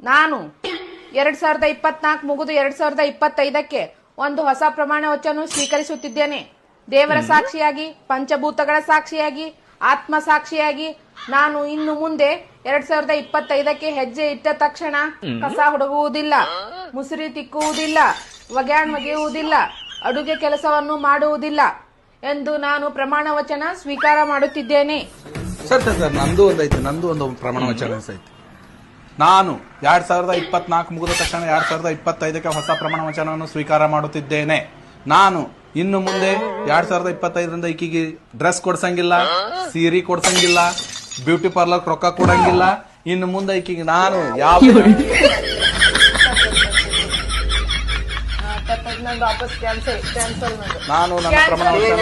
ನಾನು 2024 ಮುಗಿದು 2025ಕ್ಕೆ ಒಂದು ಹೊಸ ಪ್ರಮಾಣ ವಚನ ಸ್ವೀಕರಿಸುತ್ತಿದ್ದೇನೆ. ದೇವರ ಸಾಕ್ಷಿಯಾಗಿ, ಪಂಚಭೂತಗಳ ಸಾಕ್ಷಿಯಾಗಿ, ಆತ್ಮ ಸಾಕ್ಷಿಯಾಗಿ ನಾನು ಇನ್ನು ಮುಂದೆ 2025ಕ್ಕೆ ಹೆಜ್ಜೆ ಇಟ್ಟ ತಕ್ಷಣ ಕಸ ಹುಡುಗುವುದಿಲ್ಲ, ಮುಸುರಿ ತಿಕ್ಕುವುದಿಲ್ಲ, ಒಗೆಯುವುದಿಲ್ಲ, ಅಡುಗೆ ಕೆಲಸವನ್ನು ಮಾಡುವುದಿಲ್ಲ ಎಂದು ನಾನು ಪ್ರಮಾಣ ವಚನ ಸ್ವೀಕಾರ ಮಾಡುತ್ತಿದ್ದೇನೆ. ಸರ್ ನಂದು ಒಂದು ಪ್ರಮಾಣ ವಚನ ಐತಿ. ನಾನು 2024 ಮುಗಿದ ತಕ್ಷಣ 2025ಕ್ಕೆ ಹೊಸ ಪ್ರಮಾಣ ವಚನವನ್ನು ಸ್ವೀಕಾರ ಮಾಡುತ್ತಿದ್ದೇನೆ. ನಾನು ಇನ್ನು ಮುಂದೆ 2025ರಿಂದ ಈಕಿಗೆ ಡ್ರೆಸ್ ಕೊಡ್ಸಂಗಿಲ್ಲ, ಸೀರೆ ಕೊಡ್ಸಂಗಿಲ್ಲ, ಬ್ಯೂಟಿ ಪಾರ್ಲರ್ ರೊಕ್ಕ ಕೊಡಂಗಿಲ್ಲ. ಇನ್ನು ಮುಂದೆ ಈಕಿಗೆ ನಾನು ಯಾವ ನಾನು ನನ್ನ ಪ್ರಮಾಣ ವಚನ